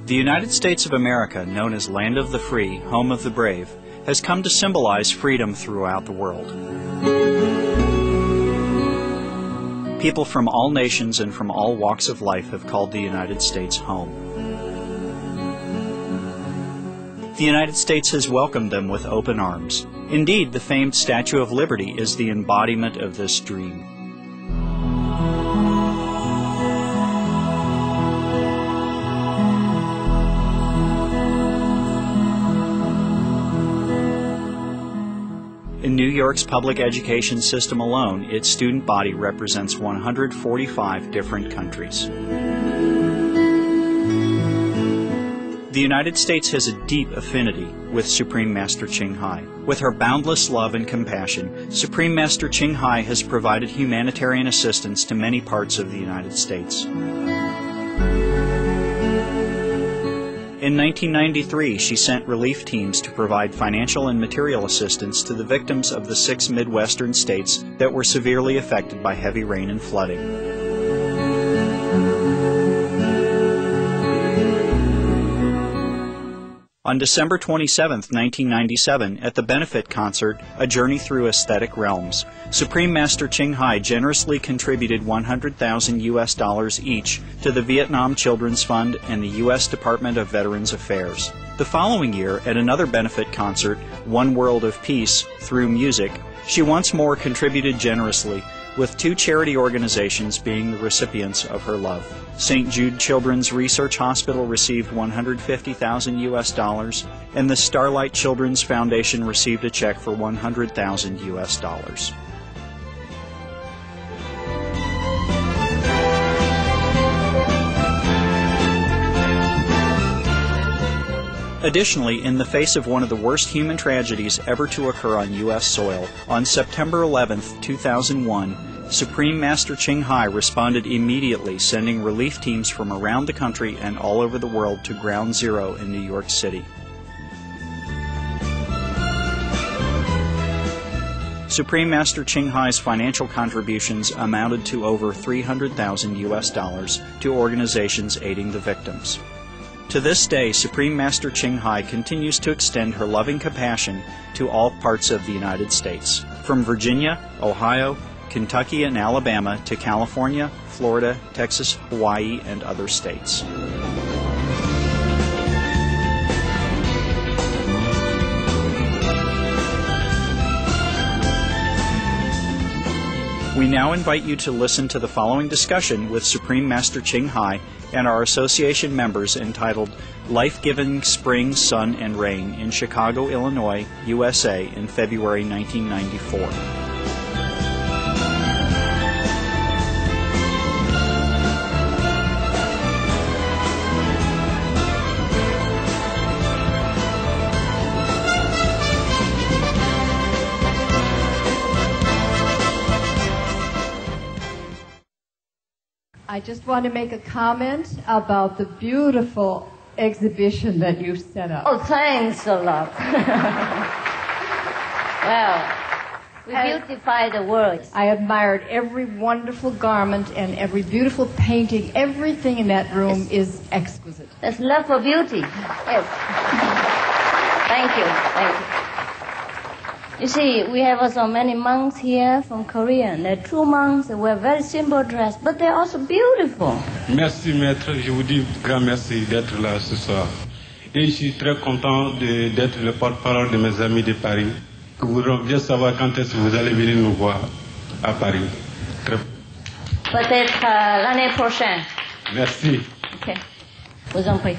The United States of America, known as Land of the Free, Home of the Brave, has come to symbolize freedom throughout the world. People from all nations and from all walks of life have called the United States home. The United States has welcomed them with open arms. Indeed, the famed Statue of Liberty is the embodiment of this dream. In New York's public education system alone, its student body represents 145 different countries. The United States has a deep affinity with Supreme Master Chinghai. With her boundless love and compassion, Supreme Master Chinghai has provided humanitarian assistance to many parts of the United States. In 1993, she sent relief teams to provide financial and material assistance to the victims of the 6 Midwestern states that were severely affected by heavy rain and flooding. On December 27, 1997, at the benefit concert, A Journey Through Aesthetic Realms, Supreme Master Chinghai generously contributed $100,000 each to the Vietnam Children's Fund and the U.S. Department of Veterans Affairs. The following year, at another benefit concert, One World of Peace, through music, she once more contributed generously, with 2 charity organizations being the recipients of her love. St. Jude Children's Research Hospital received $150,000, and the Starlight Children's Foundation received a check for $100,000. Additionally, in the face of one of the worst human tragedies ever to occur on U.S. soil, on September 11, 2001, Supreme Master Chinghai responded immediately, sending relief teams from around the country and all over the world to Ground Zero in New York City. Supreme Master Chinghai's financial contributions amounted to over $300,000 to organizations aiding the victims. To this day, Supreme Master Chinghai continues to extend her loving compassion to all parts of the United States, from Virginia, Ohio, Kentucky, and Alabama to California, Florida, Texas, Hawaii, and other states. We now invite you to listen to the following discussion with Supreme Master Chinghai and our association members entitled Life-Giving Spring, Sun, and Rain in Chicago, Illinois, USA in February 1994. I just want to make a comment about the beautiful exhibition that you set up. Oh, thanks a lot. Well, we beautify the world. I admired every wonderful garment and every beautiful painting. Everything in that room is exquisite. That's love for beauty. Yes. Thank you. Thank you. You see, we have also many monks here from Korea. They're true monks. They wear very simple dress, but they're also beautiful. Merci, maître. Je vous dis grand merci d'être là ce soir. Et je suis très content d'être le porte-parole de mes amis de Paris. Je voudrais bien savoir quand est-ce que vous allez venir nous voir à Paris. Peut-être l'année prochaine. Merci. Okay. Vous en prie.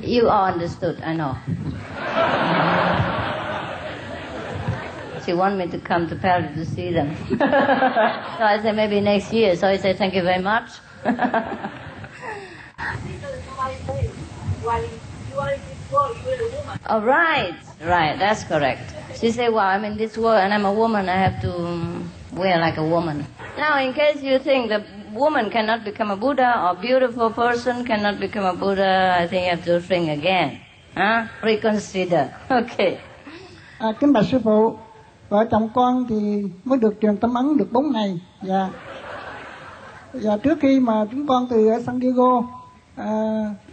You all understood, I know. She wanted me to come to Paris to see them. So I said maybe next year. So I said thank you very much. Oh, right, that's correct. She said, well, I'm in this world and I'm a woman, I have to wear like a woman. Now, in case you think the woman cannot become a Buddha or beautiful person cannot become a Buddha, I think you have to think again. Huh? Reconsider. Okay. Kính bạch sư phụ, vợ chồng con thì mới được truyền tâm ấn được 4 ngày. Và trước khi mà chúng con từ San Diego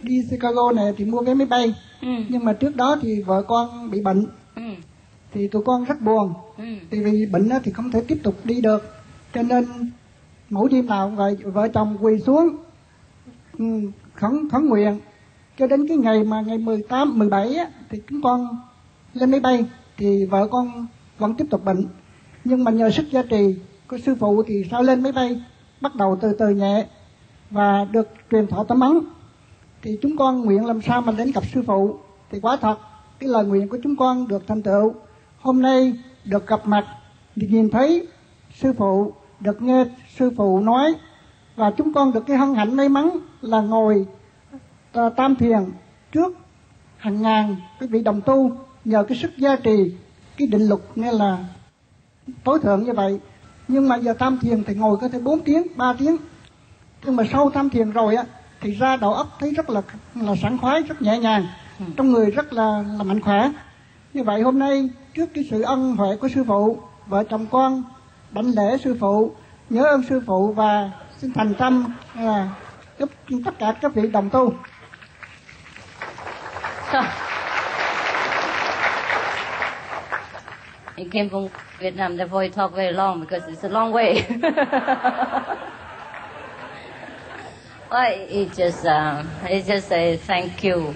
đi Chicago này thì mua vé máy bay. Nhưng mà trước đó thì vợ con bị bệnh. Thì tụi con rất buồn. Thì vì bệnh thì không thể tiếp tục đi được. Cho nên mỗi đêm nào vậy vợ chồng quỳ xuống khấn nguyện cho đến cái ngày mà ngày 18, 17 á, thì chúng con lên máy bay thì vợ con vẫn tiếp tục bệnh. Nhưng mà nhờ sức gia trì của sư phụ thì sau lên máy bay bắt đầu từ từ nhẹ và được truyền thọ tấm ấn. Thì chúng con nguyện làm sao mà đến gặp sư phụ. Thì quả thật cái lời nguyện của chúng con được thành tựu. Hôm nay được gặp mặt, được nhìn thấy sư phụ, được nghe sư phụ nói, và chúng con được cái hân hạnh may mắn là ngồi tam thiền trước hàng ngàn cái vị đồng tu, nhờ cái sức gia trì, cái định luật nghe là tối thượng như vậy. Nhưng mà giờ tam thiền thì ngồi có thể 4 tiếng, 3 tiếng. Nhưng mà sau tam thiền rồi á thì ra đầu óc thấy rất là sảng khoái, rất nhẹ nhàng, trong người rất là mạnh khỏe. Như vậy hôm nay trước cái sự ân huệ của sư phụ, vợ chồng con đảnh lễ sư phụ, nhớ ơn sư phụ và xin thành tâm giúp tất cả các vị đồng tu. He came from Vietnam, therefore he talked very long because it's a long way. Well, he just say thank you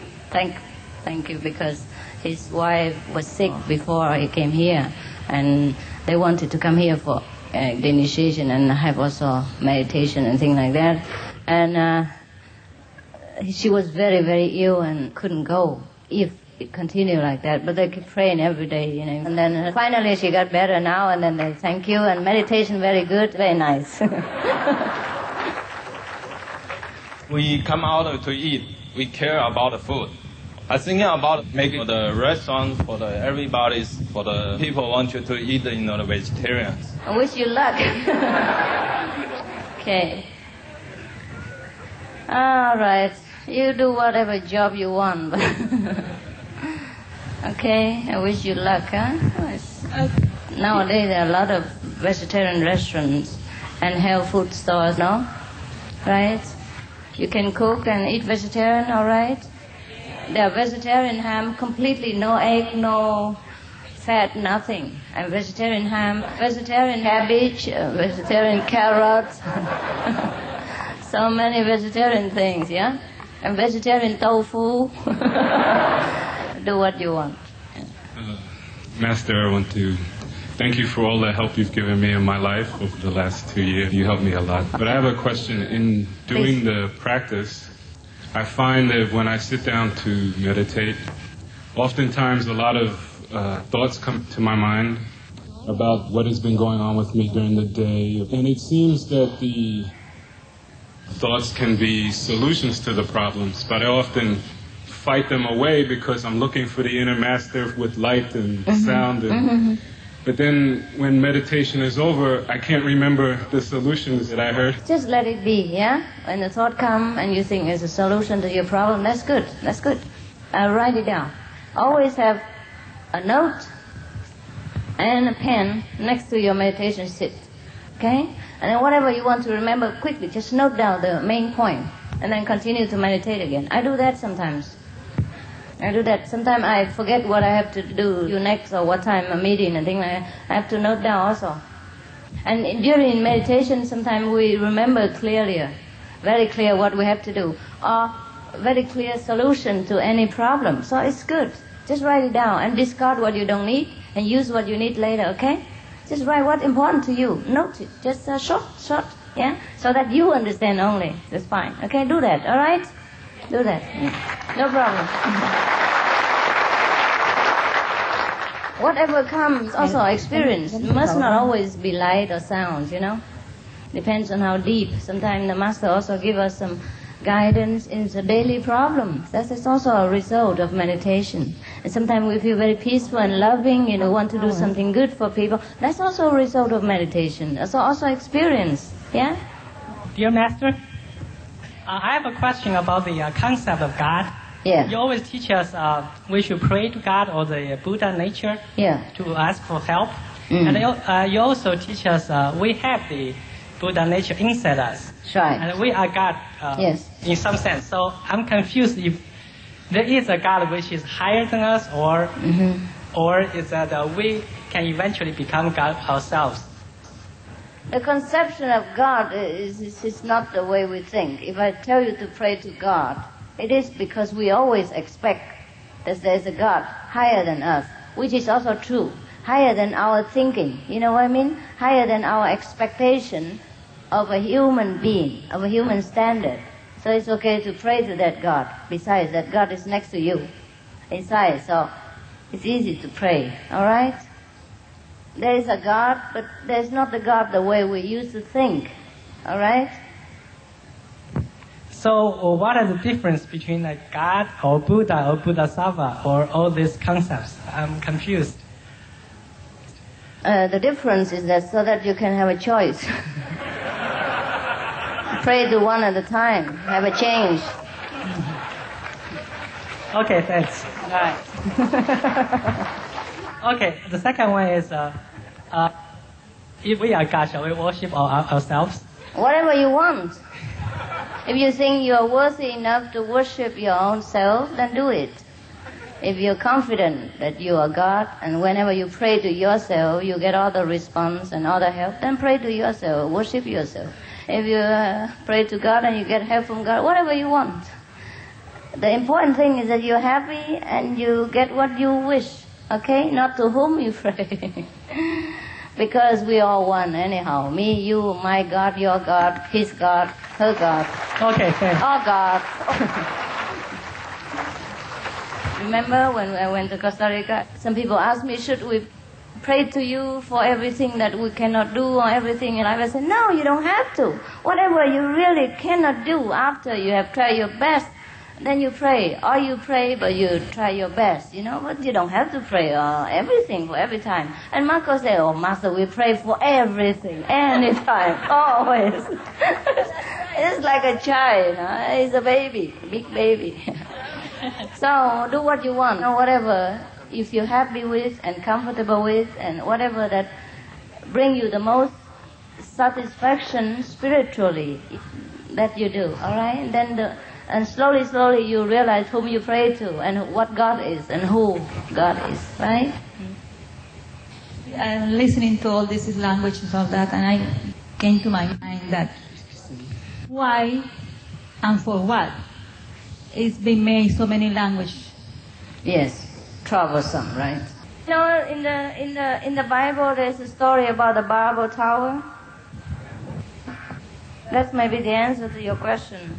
because his wife was sick before he came here, and they wanted to come here for the initiation and have also meditation and things like that. And she was very, very ill and couldn't go if it continued like that. But they keep praying every day, you know. And then finally she got better now, and then they thank you, and meditation very good, very nice. We come out to eat. We care about the food. I was thinking about making the restaurant for for the people who want you to eat, the vegetarians. I wish you luck. Okay. All right. You do whatever job you want. Okay. I wish you luck, huh? Nowadays there are a lot of vegetarian restaurants and health food stores, no? Right? You can cook and eat vegetarian, all right? There are vegetarian ham, completely no egg, no fat, nothing. And vegetarian ham, vegetarian cabbage, vegetarian carrots. So many vegetarian things, yeah? And vegetarian tofu. Do what you want. Master, I want to thank you for all the help you've given me in my life over the last 2 years. You helped me a lot. But I have a question. In doing the practice, I find that when I sit down to meditate, oftentimes a lot of thoughts come to my mind about what has been going on with me during the day. And it seems that the thoughts can be solutions to the problems, but I often fight them away because I'm looking for the inner master with light and sound. But then when meditation is over, I can't remember the solutions that I heard. Just let it be, yeah? When the thought comes and you think it's a solution to your problem, that's good, that's good. Write it down. Always have a note and a pen next to your meditation sit, okay? And then whatever you want to remember quickly, just note down the main point and then continue to meditate again. I do that sometimes. Sometimes I forget what I have to do next or what time a meeting and things like that. I have to note down also. And during meditation, sometimes we remember clearly, very clear what we have to do, or very clear solution to any problem. So it's good. Just write it down and discard what you don't need and use what you need later, okay? Just write what's important to you. Note it. Just short, yeah? So that you understand only. That's fine. Okay, do that, all right? Do that. No problem. Whatever comes, also experience. It must not always be light or sounds, you know. Depends on how deep. Sometimes the master also give us some guidance in the daily problems. That is also a result of meditation. And sometimes we feel very peaceful and loving, you know, want to do something good for people. That's also a result of meditation. That's also experience, yeah? Dear Master, I have a question about the concept of God. Yeah. You always teach us we should pray to God or the Buddha nature to ask for help. And you also teach us we have the Buddha nature inside us. That's right. And we are God Yes. in some sense. So I'm confused if there is a God which is higher than us, or is that we can eventually become God ourselves. The conception of God is not the way we think. If I tell you to pray to God, it is because we always expect that there is a God higher than us, which is also true, higher than our thinking. You know what I mean? Higher than our expectation of a human being, of a human standard. So it's okay to pray to that God. Besides, that God is next to you, inside, so it's easy to pray, all right? There is a God, but there's not the God the way we used to think, all right? So what are the difference between a God or Buddha or Buddha-sattva or all these concepts? I'm confused. The difference is that so that you can have a choice. Pray to one at a time, have a change. Okay, thanks. Right. Okay, the second one is, if we are God, shall we worship ourselves? Whatever you want. If you think you are worthy enough to worship your own self, then do it. If you're confident that you are God, and whenever you pray to yourself, you get all the response and all the help, then pray to yourself, worship yourself. If you pray to God and you get help from God, whatever you want. The important thing is that you're happy and you get what you wish, okay? Not to whom you pray. Because we all one anyhow. Me, you, my God, your God, his God, her God. Okay, thanks. All God. Remember when I went to Costa Rica, some people asked me, should we pray to you for everything that we cannot do or everything? And I said, no, you don't have to. Whatever you really cannot do after you have tried your best, then you pray. Or you pray, but you try your best, you know. But you don't have to pray everything for every time. And Marco said, oh, Master, we pray for everything, anytime, always. It's like a child, He's a baby, big baby. So do what you want, or whatever if you're happy with and comfortable with, and whatever that bring you the most satisfaction spiritually, that you do, all right? And slowly you realize whom you pray to and what God is and who God is, right? I'm listening to all this language and all that, and I came to my mind that why and for what it's been made so many languages. Yes, troublesome, right? You know, in the Bible, there's a story about the Babel Tower. That's maybe the answer to your question.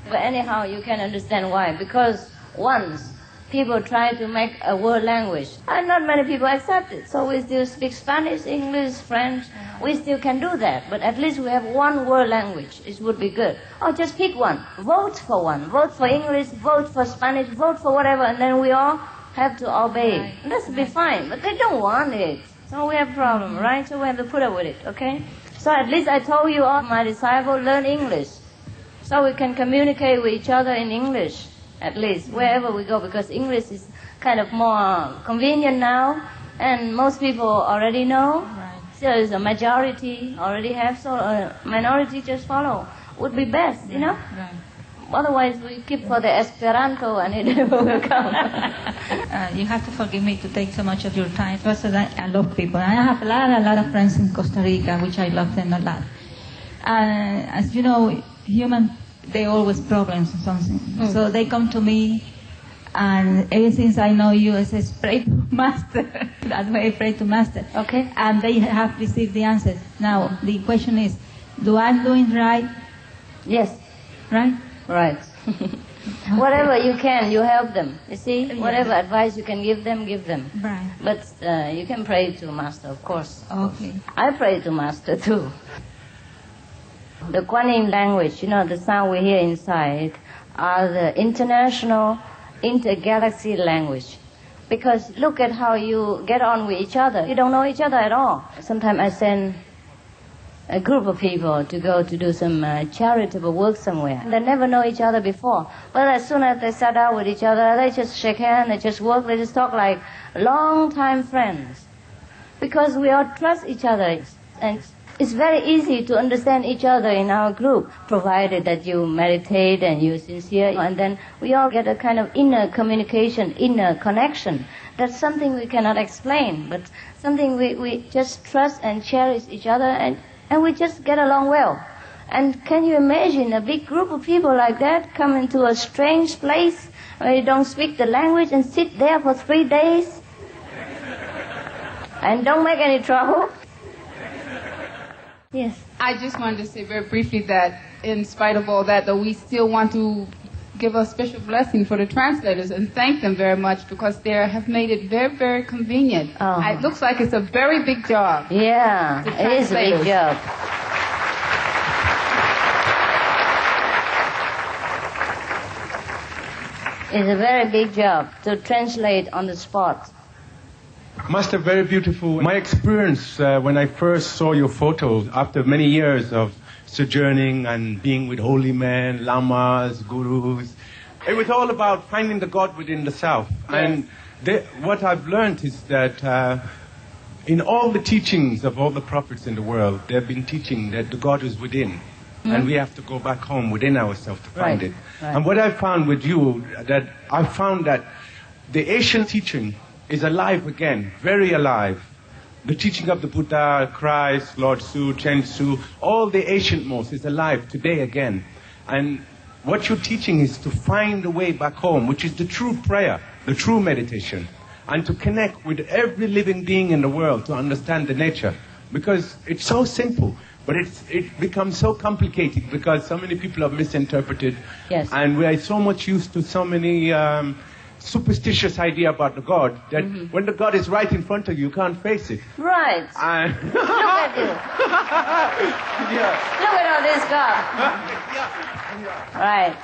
But anyhow, you can understand why. Because once people try to make a world language, and not many people accept it. So we still speak Spanish, English, French. We still can do that. But at least we have one world language. It would be good. Or just pick one. Vote for one. Vote for English, vote for Spanish, vote for whatever, and then we all have to obey. Right. That's be fine. But they don't want it. So we have a problem, right? So we have to put up with it, okay? So at least I told you all my disciples learn English. So we can communicate with each other in English, at least, wherever we go, because English is kind of more convenient now, and most people already know. Right. So there's a majority already have, so a minority just follow. Would be best, you know? Right. Otherwise, we keep for the Esperanto and it never will come. You have to forgive me to take so much of your time. First, I love people. I have a lot of friends in Costa Rica, which I love them a lot. And as you know, they always problems or something. So they come to me, and ever since I know you, I say, pray to Master. That's why I pray to Master. Okay. And they have received the answers. Now, the question is, do I doing right? Yes. Right? Right. Whatever you can, you help them. You see? Whatever advice you can give them, give them. Right. But you can pray to Master, of course. Okay. I pray to Master too. The Guanyin language, you know, the sound we hear inside, are the international, intergalaxy language. Because look at how you get on with each other. You don't know each other at all. Sometimes I send a group of people to go to do some charitable work somewhere. They never know each other before. But as soon as they sat down with each other, they just shake hands, they just work, they just talk like long-time friends. Because we all trust each other. And It's very easy to understand each other in our group, provided that you meditate and you're sincere, and then we all get a kind of inner communication, inner connection. That's something we cannot explain, but something we just trust and cherish each other, and we just get along well. And can you imagine a big group of people like that come into a strange place where you don't speak the language and sit there for 3 days and don't make any trouble? Yes. I just wanted to say very briefly that in spite of all that, though, we still want to give a special blessing for the translators and thank them very much because they have made it very, very convenient. Oh. It looks like it's a very big job. Yeah, it is a big job. It's a very big job to translate on the spot. Master, very beautiful. My experience when I first saw your photos after many years of sojourning and being with holy men, lamas, gurus, it was all about finding the God within the self. Yes. And what I've learned is that in all the teachings of all the prophets in the world, they've been teaching that the God is within. And we have to go back home within ourselves to find it. Right. And what I found with you, that I found that the Asian teaching is alive again, very alive. The teaching of the Buddha, Christ, Lord Su, Chen Su, all the ancient most is alive today again. And what you're teaching is to find a way back home, which is the true prayer, the true meditation, and to connect with every living being in the world to understand the nature. Because it's so simple, but it becomes so complicated because so many people have misinterpreted. Yes. And we are so much used to so many superstitious idea about the God that when the God is right in front of you, you can't face it. Right. Look at you. Look at all this God. Right.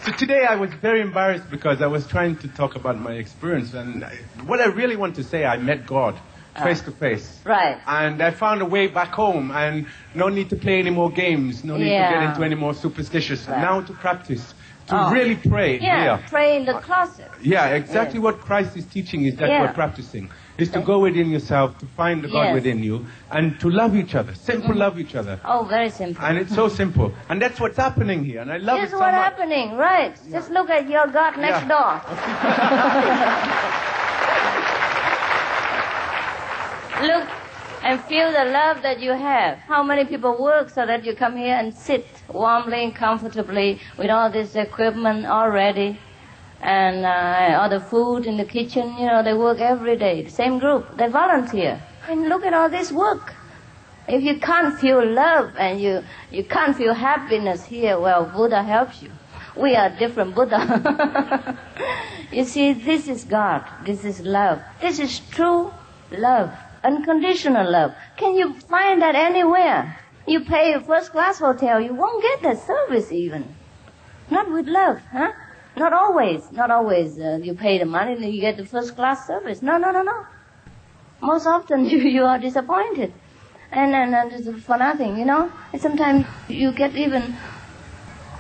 So today I was very embarrassed because I was trying to talk about my experience, and what I really want to say, I met God face to face. Right. And I found a way back home, and no need to play any more games, no need to get into any more superstitious. Right. Now to practice. To really pray. Yeah, pray in the closet. Yeah, exactly what Christ is teaching is that we're practicing. Is to go within yourself, to find the God within you, and to love each other. Simple love each other. Oh, very simple. And it's so simple. And that's what's happening here, and I love it so much. That's what's happening, right. Yeah. Just look at your God next door. Look and feel the love that you have. How many people work so that you come here and sit warmly and comfortably with all this equipment all ready and all the food in the kitchen. You know, they work every day. The same group, they volunteer. And look at all this work. If you can't feel love and you can't feel happiness here, well, Buddha helps you. We are different Buddha. You see, this is God. This is love. This is true love. Unconditional love. Can you find that anywhere? You pay a first-class hotel, you won't get that service even. Not with love, huh? Not always. Not always you pay the money and you get the first-class service. No. Most often you are disappointed. And it's for nothing, you know? And sometimes you get even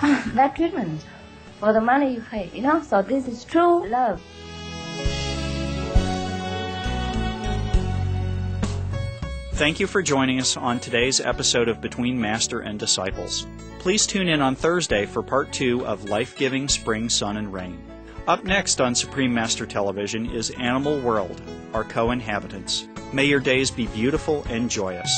bad treatment for the money you pay, you know? So this is true love. Thank you for joining us on today's episode of Between Master and Disciples. Please tune in on Thursday for Part 2 of Life-Giving Spring, Sun, and Rain. Up next on Supreme Master Television is Animal World, Our Co-Inhabitants. May your days be beautiful and joyous.